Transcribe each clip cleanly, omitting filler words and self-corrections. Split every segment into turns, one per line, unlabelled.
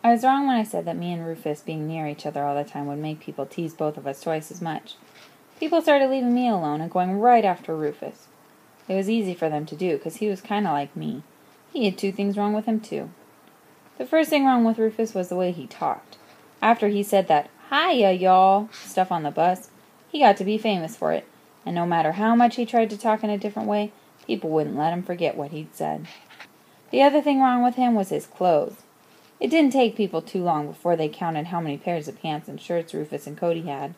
I was wrong when I said that me and Rufus being near each other all the time would make people tease both of us twice as much. People started leaving me alone and going right after Rufus. It was easy for them to do, because he was kind of like me. He had two things wrong with him, too. The first thing wrong with Rufus was the way he talked. After he said that "Hiya, y'all" stuff on the bus, he got to be famous for it, and no matter how much he tried to talk in a different way, people wouldn't let him forget what he'd said. The other thing wrong with him was his clothes. It didn't take people too long before they counted how many pairs of pants and shirts Rufus and Cody had.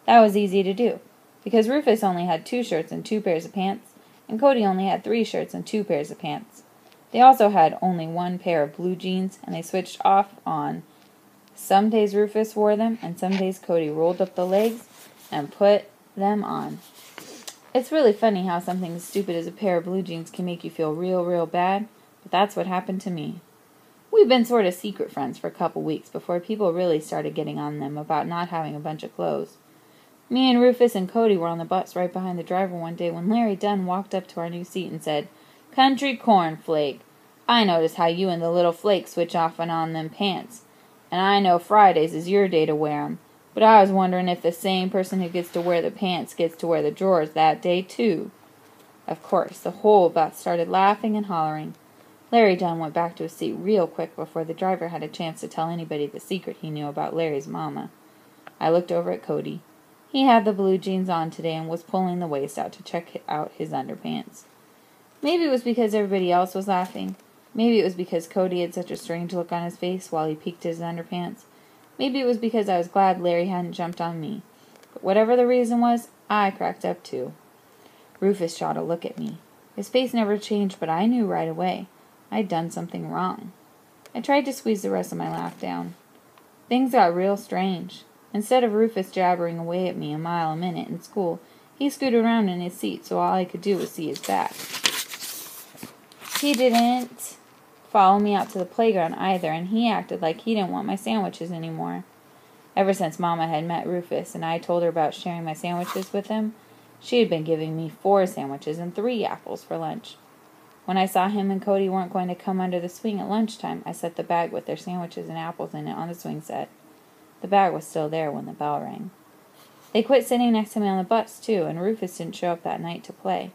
That was easy to do, because Rufus only had 2 shirts and 2 pairs of pants, and Cody only had 3 shirts and 2 pairs of pants. They also had only 1 pair of blue jeans, and they switched off on. Some days Rufus wore them, and some days Cody rolled up the legs and put them on. It's really funny how something as stupid as a pair of blue jeans can make you feel real bad, but that's what happened to me. We've been sort of secret friends for a couple weeks before people really started getting on them about not having a bunch of clothes. Me and Rufus and Cody were on the bus right behind the driver one day when Larry Dunn walked up to our new seat and said, "Country cornflake, I notice how you and the little flake switch off and on them pants. And I know Fridays is your day to wear 'em, but I was wondering if the same person who gets to wear the pants gets to wear the drawers that day, too." Of course, the whole bus started laughing and hollering. Larry Dunn went back to his seat real quick before the driver had a chance to tell anybody the secret he knew about Larry's mama. I looked over at Cody. He had the blue jeans on today and was pulling the waist out to check out his underpants. Maybe it was because everybody else was laughing. Maybe it was because Cody had such a strange look on his face while he peeked at his underpants. Maybe it was because I was glad Larry hadn't jumped on me. But whatever the reason was, I cracked up too. Rufus shot a look at me. His face never changed, but I knew right away. I'd done something wrong. I tried to squeeze the rest of my laugh down. Things got real strange. Instead of Rufus jabbering away at me a mile a minute in school, he scooted around in his seat so all I could do was see his back. He didn't follow me out to the playground either, and he acted like he didn't want my sandwiches anymore. Ever since Mama had met Rufus and I told her about sharing my sandwiches with him, she had been giving me 4 sandwiches and 3 apples for lunch. When I saw him and Cody weren't going to come under the swing at lunchtime, I set the bag with their sandwiches and apples in it on the swing set. The bag was still there when the bell rang. They quit sitting next to me on the bus, too, and Rufus didn't show up that night to play.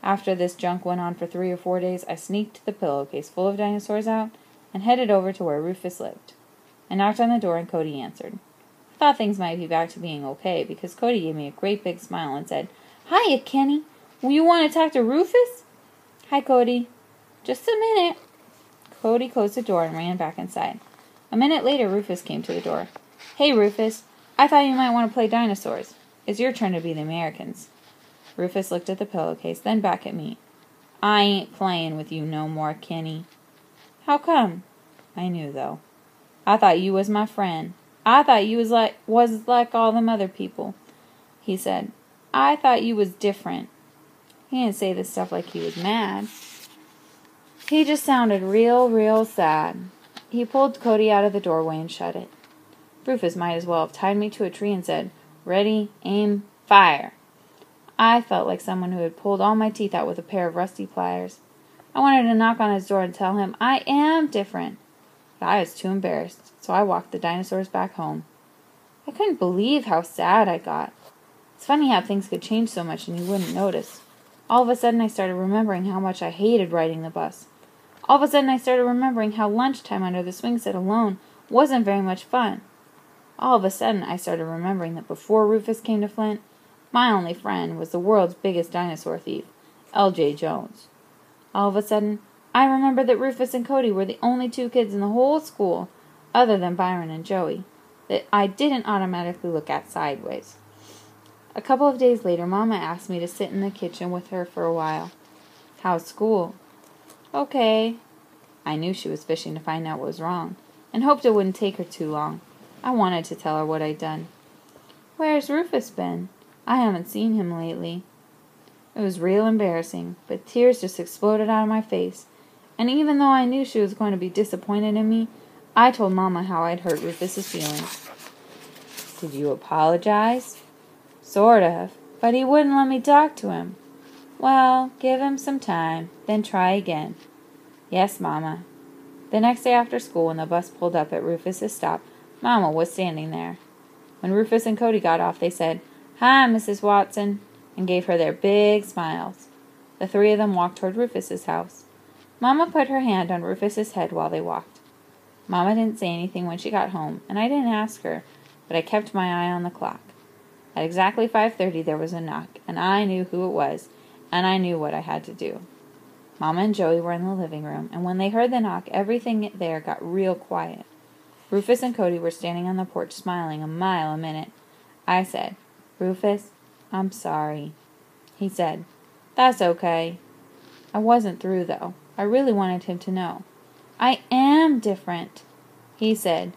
After this junk went on for 3 or 4 days, I sneaked the pillowcase full of dinosaurs out and headed over to where Rufus lived. I knocked on the door and Cody answered. I thought things might be back to being okay because Cody gave me a great big smile and said, "Hiya, Kenny. Will you want to talk to Rufus?" "Hi, Cody." "Just a minute." Cody closed the door and ran back inside. A minute later, Rufus came to the door. "Hey, Rufus, I thought you might want to play dinosaurs. It's your turn to be the Americans." Rufus looked at the pillowcase, then back at me. "I ain't playing with you no more, Kenny." "How come?" I knew, though. "I thought you was my friend. I thought you was like all them other people," he said. "I thought you was different." He didn't say this stuff like he was mad. He just sounded real sad. He pulled Cody out of the doorway and shut it. Rufus might as well have tied me to a tree and said, "Ready, aim, fire." I felt like someone who had pulled all my teeth out with a pair of rusty pliers. I wanted to knock on his door and tell him I am different, but I was too embarrassed, so I walked the dinosaurs back home. I couldn't believe how sad I got. It's funny how things could change so much and you wouldn't notice. All of a sudden I started remembering how much I hated riding the bus. All of a sudden I started remembering how lunchtime under the swing set alone wasn't very much fun. All of a sudden I started remembering that before Rufus came to Flint, my only friend was the world's biggest dinosaur thief, L.J. Jones. All of a sudden, I remembered that Rufus and Cody were the only 2 kids in the whole school, other than Byron and Joey, that I didn't automatically look at sideways. A couple of days later, Mama asked me to sit in the kitchen with her for a while. "How's school?" "Okay." I knew she was fishing to find out what was wrong, and hoped it wouldn't take her too long. I wanted to tell her what I'd done. "Where's Rufus been? I haven't seen him lately." It was real embarrassing, but tears just exploded out of my face, and even though I knew she was going to be disappointed in me, I told Mama how I'd hurt Rufus's feelings. "Did you apologize?" "Sort of, but he wouldn't let me talk to him." "Well, give him some time, then try again." "Yes, Mama." The next day after school, when the bus pulled up at Rufus's stop, Mama was standing there. When Rufus and Cody got off, they said, "Hi, Mrs. Watson," and gave her their big smiles. The three of them walked toward Rufus's house. Mama put her hand on Rufus's head while they walked. Mama didn't say anything when she got home, and I didn't ask her, but I kept my eye on the clock. At exactly 5:30 there was a knock, and I knew who it was, and I knew what I had to do. Mama and Joey were in the living room, and when they heard the knock, everything there got real quiet. Rufus and Cody were standing on the porch smiling a mile a minute. I said, "Rufus, I'm sorry." He said, "That's okay." I wasn't through, though. I really wanted him to know. "I am different." He said,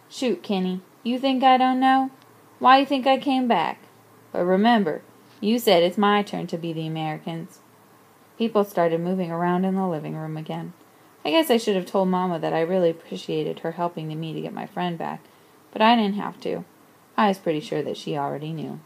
"Shoot, Kenny. You think I don't know? Why you think I came back? But remember, you said it's my turn to be the Americans." People started moving around in the living room again. I guess I should have told Mama that I really appreciated her helping me to get my friend back, but I didn't have to. I was pretty sure that she already knew.